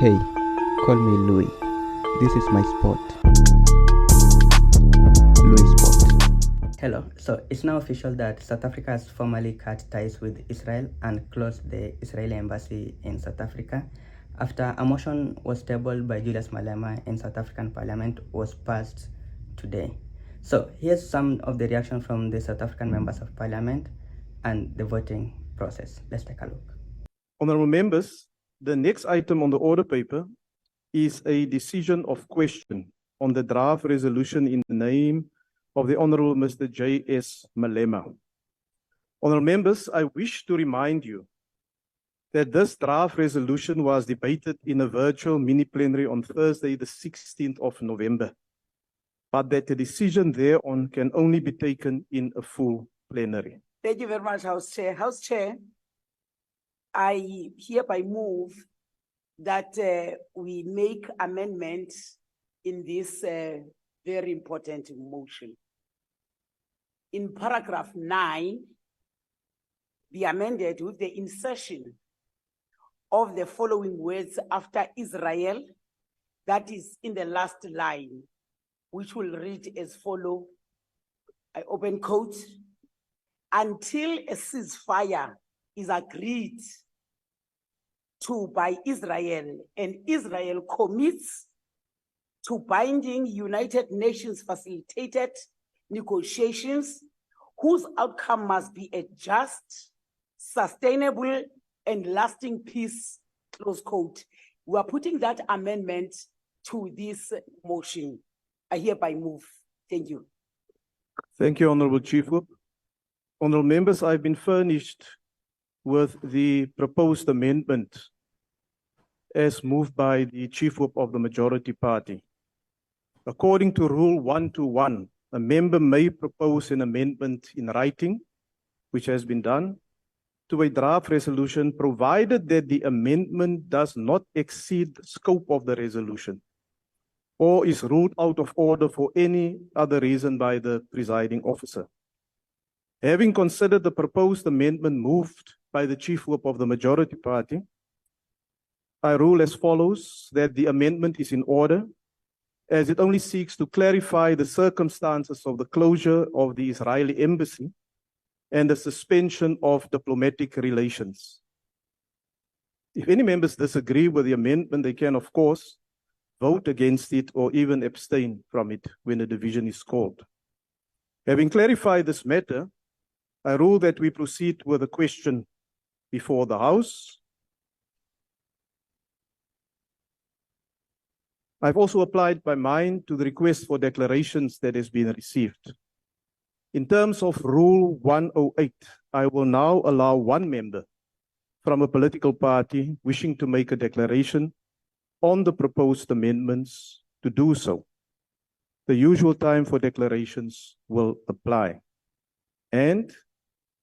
Hey, call me Louis. This is my spot. LuiSpot. Hello. So it's now official that South Africa has formally cut ties with Israel and closed the Israeli embassy in South Africa after a motion was tabled by Julius Malema in South African Parliament was passed today. So here's some of the reaction from the South African members of Parliament and the voting process. Let's take a look. Honourable members, the next item on the order paper is a decision of question on the draft resolution in the name of the Honourable Mr. J.S. Malema. Honourable members, I wish to remind you that this draft resolution was debated in a virtual mini-plenary on Thursday, the 16th of November, but that the decision thereon can only be taken in a full plenary. Thank you very much, House Chair. House Chair, I hereby move that we make amendments in this very important motion. In paragraph 9, be amended with the insertion of the following words after Israel, that is in the last line, which will read as follows, I open quote, until a ceasefire is agreed to by Israel and Israel commits to binding United Nations facilitated negotiations whose outcome must be a just, sustainable, and lasting peace, close quote. We are putting that amendment to this motion. I hereby move. Thank you. Thank you, Honourable Chief Whip. Honourable members, I've been furnished with the proposed amendment as moved by the Chief Whip of the Majority Party. According to Rule 121, a member may propose an amendment in writing, which has been done, to a draft resolution, provided that the amendment does not exceed the scope of the resolution or is ruled out of order for any other reason by the presiding officer. Having considered the proposed amendment moved by the Chief Whip of the Majority Party, I rule as follows, that the amendment is in order, as it only seeks to clarify the circumstances of the closure of the Israeli embassy and the suspension of diplomatic relations. If any members disagree with the amendment, they can, of course, vote against it or even abstain from it when a division is called. Having clarified this matter, I rule that we proceed with a question before the House. I've also applied my mind to the request for declarations that has been received. In terms of Rule 108, I will now allow one member from a political party wishing to make a declaration on the proposed amendments to do so. The usual time for declarations will apply. And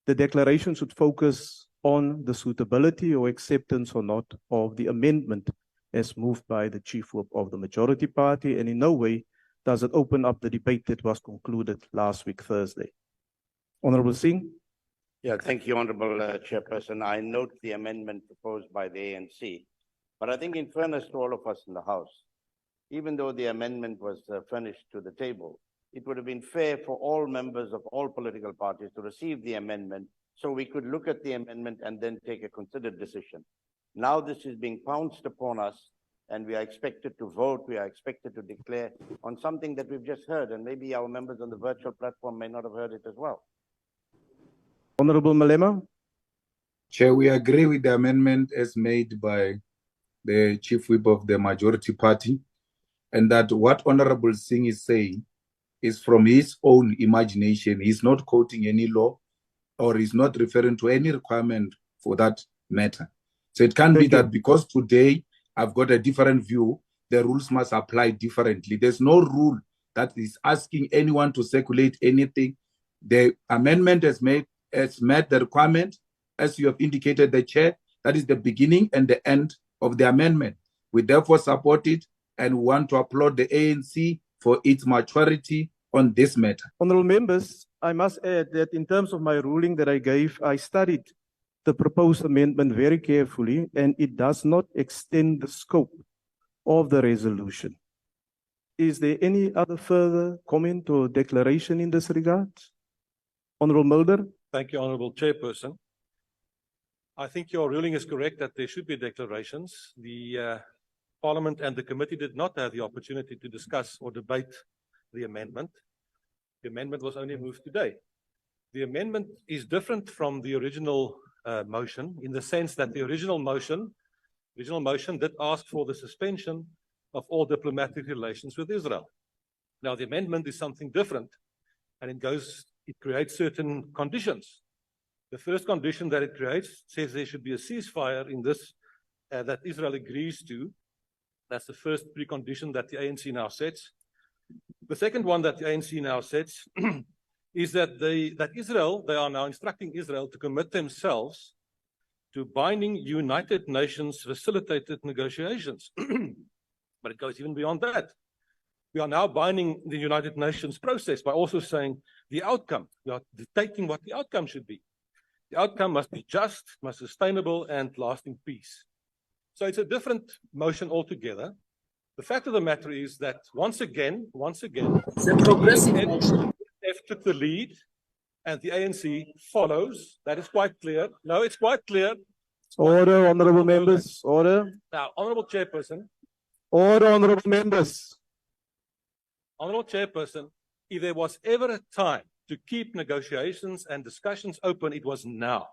the declaration should focus on the suitability or acceptance or not of the amendment as moved by the Chief Whip of the Majority Party, and in no way does it open up the debate that was concluded last week, Thursday. Honourable Singh. Yeah, thank you, Honourable Chairperson. I note the amendment proposed by the ANC, but I think in fairness to all of us in the House, even though the amendment was furnished to the table, it would have been fair for all members of all political parties to receive the amendment so we could look at the amendment and then take a considered decision. Now this is being pounced upon us and we are expected to vote, we are expected to declare on something that we've just heard, and maybe our members on the virtual platform may not have heard it as well. Honourable Malema. Chair, we agree with the amendment as made by the Chief Whip of the Majority Party, and that what Honourable Singh is saying is from his own imagination. He's not quoting any law or he's not referring to any requirement for that matter. So it can't be that because today I've got a different view, the rules must apply differently. There's no rule that is asking anyone to circulate anything. The amendment has met the requirement, as you have indicated, the Chair. That is the beginning and the end of the amendment. We therefore support it and want to applaud the ANC for its maturity on this matter. Honourable members, I must add that in terms of my ruling that I gave, I studied the proposed amendment very carefully, and it does not extend the scope of the resolution. Is there any other further comment or declaration in this regard? Honorable Mulder? Thank you, Honourable Chairperson. I think your ruling is correct that there should be declarations. The Parliament and the committee did not have the opportunity to discuss or debate the amendment. The amendment was only moved today. The amendment is different from the original motion in the sense that the original motion did ask for the suspension of all diplomatic relations with Israel. Now, the amendment is something different, and it creates certain conditions. The first condition that it creates says there should be a ceasefire in this that Israel agrees to. That's the first precondition that the ANC now sets. The second one that the ANC now sets is that they are now instructing Israel to commit themselves to binding United Nations facilitated negotiations. But it goes even beyond that. We are now binding the United Nations process by also saying the outcome. We are dictating what the outcome should be. The outcome must be just, must sustainable, and lasting peace. So it's a different motion altogether. The fact of the matter is that once again, It's a progressive motion. EFF took the lead, and the ANC follows. That is quite clear. No, it's quite clear. Order, honorable members. Order. Now, Honourable Chairperson. Order, honorable members. Honourable Chairperson, if there was ever a time to keep negotiations and discussions open, it was now.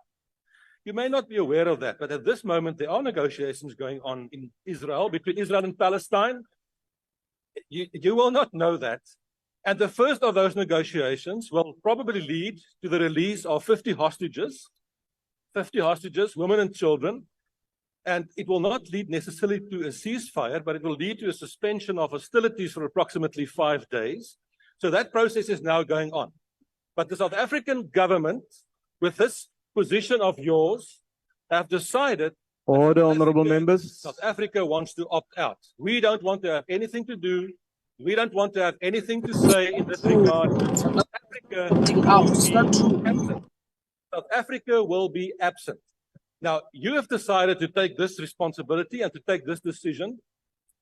You may not be aware of that, but at this moment, there are negotiations going on in Israel, between Israel and Palestine. You will not know that. And the first of those negotiations will probably lead to the release of 50 hostages, women and children. And it will not lead necessarily to a ceasefire, but it will lead to a suspension of hostilities for approximately 5 days. So that process is now going on. But the South African government, with this position of yours, have decided. Order, honorable members. South Africa wants to opt out. We don't want to have anything to do. We don't want to have anything to say in this regard. South Africa It's not true. South Africa will be absent. Now, you have decided to take this responsibility and to take this decision,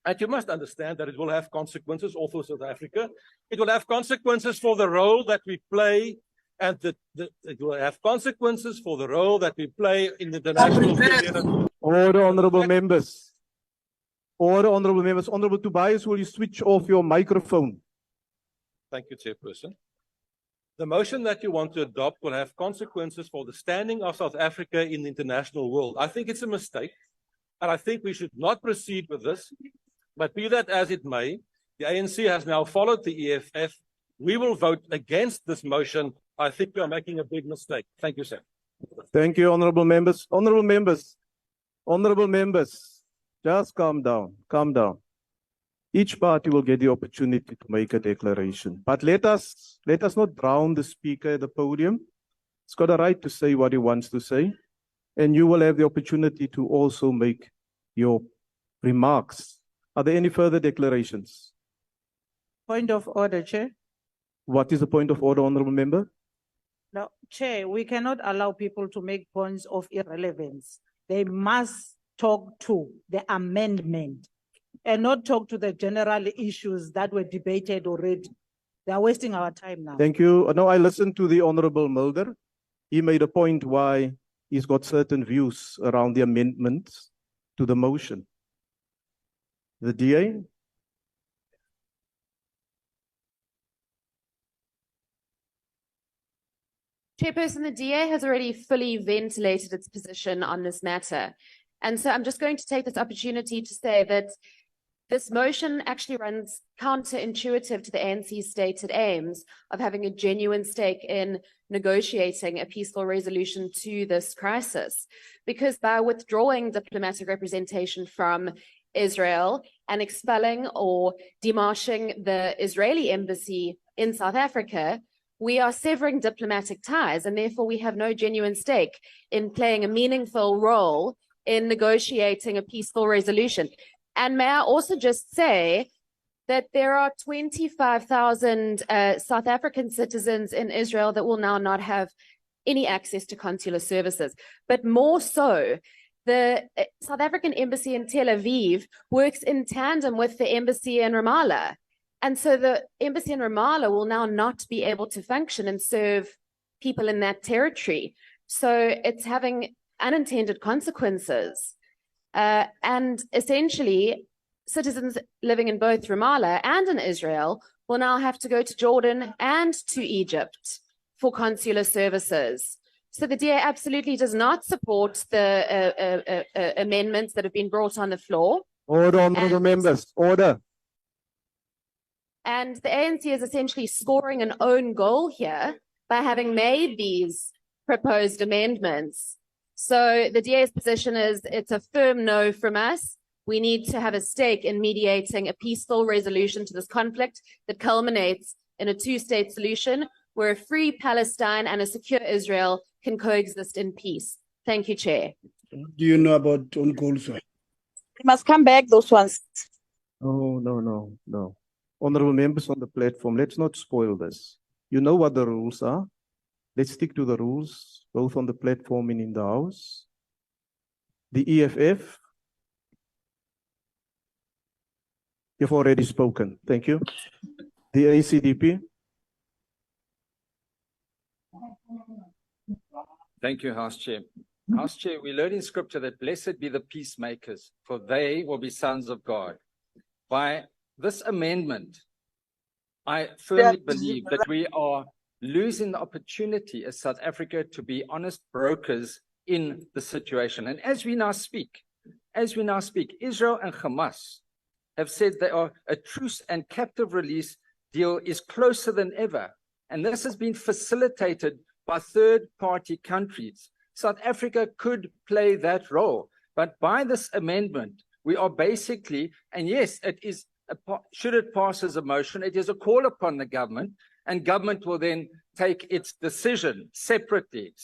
and you must understand that it will have consequences also for South Africa. It will have consequences for the role that we play, and it will have consequences for the role that we play in the international community. Order, honorable members. Order, honorable members. Honorable Tobias, will you switch off your microphone? Thank you, Chairperson. The motion that you want to adopt will have consequences for the standing of South Africa in the international world. I think it's a mistake, and I think we should not proceed with this. But be that as it may, the ANC has now followed the EFF. We will vote against this motion. I think we are making a big mistake. Thank you, sir. Thank you, honorable members. Honorable members. Honorable members. Just calm down. Calm down. Each party will get the opportunity to make a declaration. But let us not drown the speaker at the podium. He's got a right to say what he wants to say. And you will have the opportunity to also make your remarks. Are there any further declarations? Point of order, Chair. What is the point of order, honorable member? Now, Chair, we cannot allow people to make points of irrelevance. They must talk to the amendment and not talk to the general issues that were debated already. They are wasting our time now. Thank you. Now I listened to the Honorable Mulder. He made a point why he's got certain views around the amendments to the motion. The DA? Chairperson, the DA has already fully ventilated its position on this matter. And so I'm just going to take this opportunity to say that this motion actually runs counterintuitive to the ANC's stated aims of having a genuine stake in negotiating a peaceful resolution to this crisis. Because by withdrawing diplomatic representation from Israel and expelling or demarching the Israeli embassy in South Africa, we are severing diplomatic ties, and therefore we have no genuine stake in playing a meaningful role in negotiating a peaceful resolution. And may I also just say that there are 25,000 South African citizens in Israel that will now not have any access to consular services. But more so, the South African embassy in Tel Aviv works in tandem with the embassy in Ramallah. And so the embassy in Ramallah will now not be able to function and serve people in that territory. So it's having unintended consequences. And essentially, citizens living in both Ramallah and in Israel will now have to go to Jordan and to Egypt for consular services. So the DA absolutely does not support the amendments that have been brought on the floor. Order, honorable members, order. And the ANC is essentially scoring an own goal here by having made these proposed amendments. So the DA's position is it's a firm no from us. We need to have a stake in mediating a peaceful resolution to this conflict that culminates in a two-state solution where a free Palestine and a secure Israel can coexist in peace. Thank you, Chair. Do you know about own goals? We must come back, those ones. Oh, no. Honorable members on the platform, let's not spoil this. You know what the rules are. Let's stick to the rules, both on the platform and in the House. The EFF, you've already spoken. Thank you. The ACDP. Thank you, House Chair. House Chair, we learn in Scripture that blessed be the peacemakers, for they will be sons of God. By this amendment, I firmly believe that we are losing the opportunity as South Africa to be honest brokers in the situation. And as we now speak, Israel and Hamas have said they are a truce and captive release deal is closer than ever. And this has been facilitated by third-party countries. South Africa could play that role. But by this amendment, we are basically, and yes, it is, should it pass as a motion, it is a call upon the government, and government will then take its decision separately.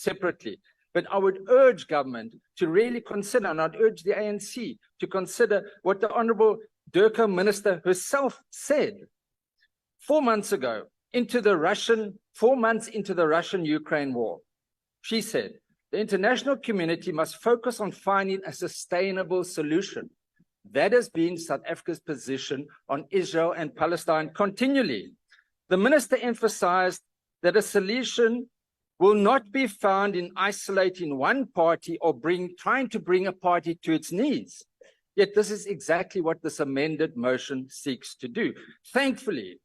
But I would urge government to really consider, and I'd urge the ANC to consider what the Honorable Durka Minister herself said 4 months ago, 4 months into the Russian-Ukraine war. She said, the international community must focus on finding a sustainable solution. That has been South Africa's position on Israel and Palestine continually. The minister emphasized that a solution will not be found in isolating one party or trying to bring a party to its knees. Yet this is exactly what this amended motion seeks to do. Thankfully,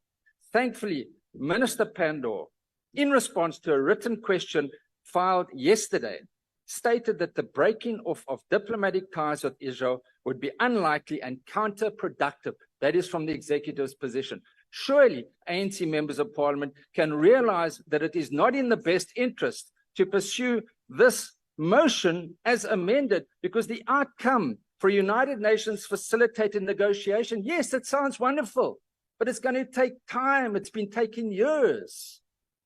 Minister Pandor, in response to a written question filed yesterday, stated that the breaking off of diplomatic ties with Israel would be unlikely and counterproductive. That is from the executive's position. Surely ANC members of parliament can realize that it is not in the best interest to pursue this motion as amended, because the outcome for United Nations facilitated negotiation, yes, it sounds wonderful, but it's going to take time. It's been taking years.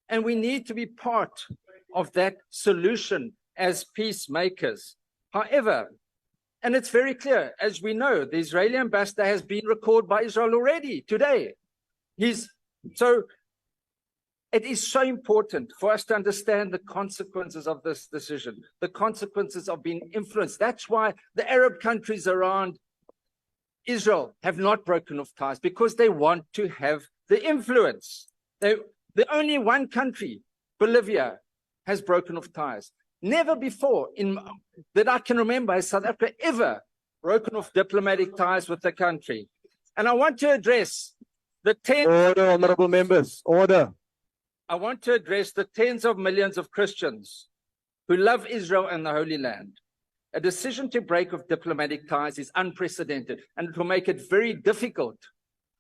And we need to be part of that solution as peacemakers. However, and it's very clear, as we know, the Israeli ambassador has been recalled by Israel already today. So it is so important for us to understand the consequences of this decision, the consequences of being influenced. That's why the Arab countries around Israel have not broken off ties, because they want to have the influence. The only one country, Bolivia, has broken off ties. Never before that I can remember has South Africa ever broken off diplomatic ties with the country. And I want to address the Order, honorable members, order. I want to address the tens of millions of Christians who love Israel and the Holy Land. A decision to break off diplomatic ties is unprecedented, and it will make it very difficult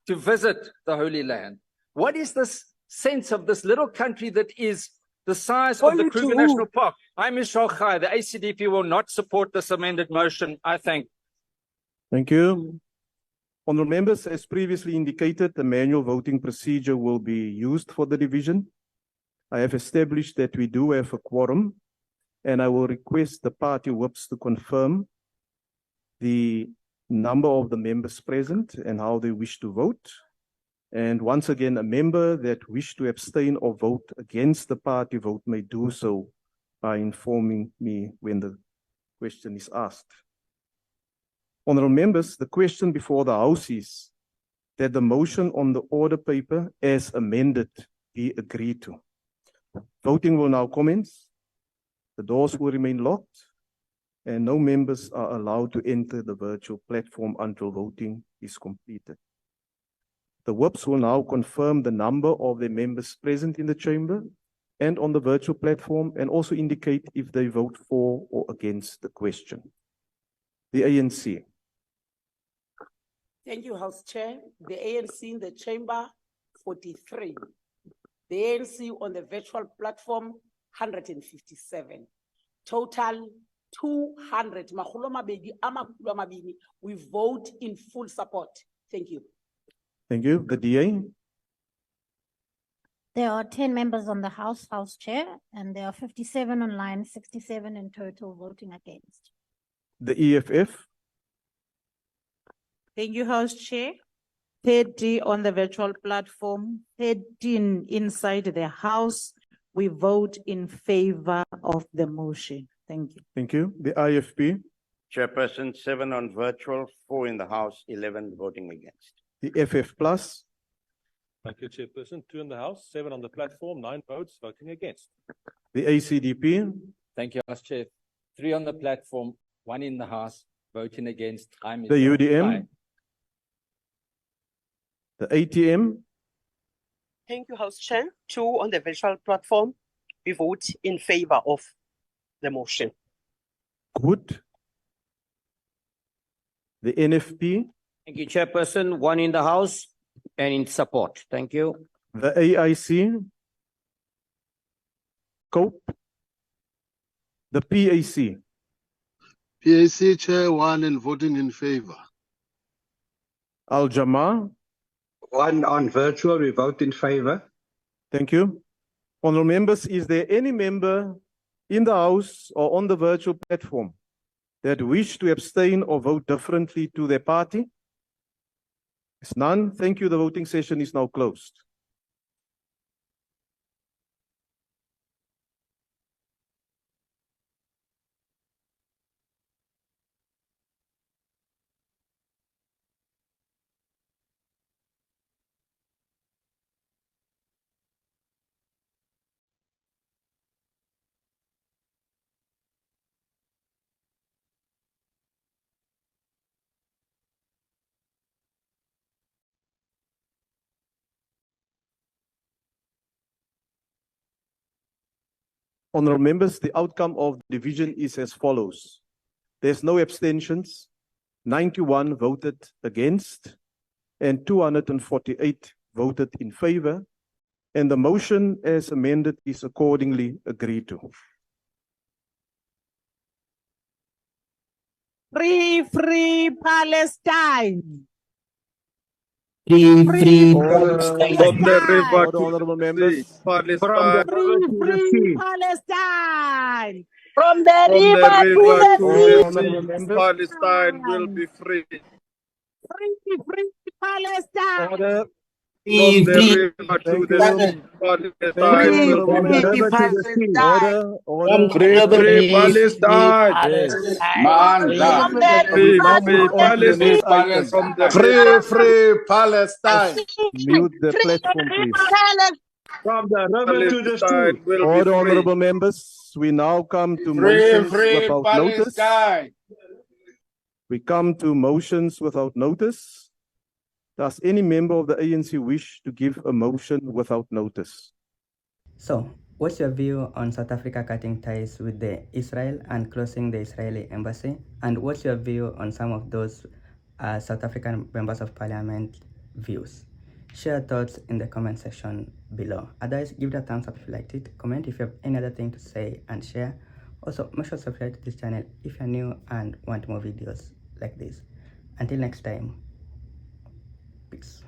to visit the Holy Land. What is this sense of this little country that is the size of the Kruger National Park? I'm Ishal Khai. The ACDP will not support this amended motion. I thank. Thank you. Honourable members, as previously indicated, the manual voting procedure will be used for the division. I have established that we do have a quorum, and I will request the party whips to confirm the number of the members present and how they wish to vote. And once again, a member that wish to abstain or vote against the party vote may do so by informing me when the question is asked. Honourable members, the question before the House is that the motion on the order paper as amended be agreed to. Voting will now commence. The doors will remain locked and no members are allowed to enter the virtual platform until voting is completed. The whips will now confirm the number of the members present in the chamber and on the virtual platform and also indicate if they vote for or against the question. The ANC. Thank you, House Chair. The ANC in the chamber, 43. The ANC on the virtual platform, 157. Total 200. We vote in full support. Thank you. Thank you. The DA. There are 10 members on the House Chair, and there are 57 online, 67 in total voting against. The EFF. Thank you, House Chair. 30 on the virtual platform, 13 inside the House. We vote in favor of the motion. Thank you. Thank you. The IFP. Chairperson, 7 on virtual, 4 in the House, 11 voting against. The FF Plus. Thank you, Chairperson. 2 in the House, 7 on the platform, 9 votes voting against. The ACDP. Thank you, House Chair. 3 on the platform, 1 in the House, voting against. The UDM. The ATM. Thank you, House Chair. 2 on the virtual platform. We vote in favor of the motion. Good. The NFP. Thank you, Chairperson. 1 in the House and in support. Thank you. The AIC. COPE. The PAC. PAC Chair, 1 and voting in favor. Al Jama. 1 on virtual, we vote in favor. Thank you. Honourable members, is there any member in the House or on the virtual platform that wish to abstain or vote differently to their party? There's none. Thank you. The voting session is now closed. Honourable members, the outcome of the division is as follows. There's no abstentions, 91 voted against, and 248 voted in favour, and the motion as amended is accordingly agreed to. Free Palestine. Free Palestine. From the river to Honourable members. Palestine. Free Palestine. From the From the river to river the to sea. the sea, Palestine will be free. Free Palestine. Order. From the river to the sea, Palestine will be free. Free Palestine. From the Free Palestine. From the free Palestine. Mute the platform, please. From the river to the sea. Order, honourable members. We now come to motions without notice. We come to motions without notice. Does any member of the ANC wish to give a motion without notice? So, what's your view on South Africa cutting ties with Israel and closing the Israeli embassy? And what's your view on some of those South African members of parliament views? Share thoughts in the comment section below. Otherwise, give it a thumbs up if you liked it. Comment if you have any other thing to say and share. Also, make sure to subscribe to this channel if you're new and want more videos like this. Until next time, peace.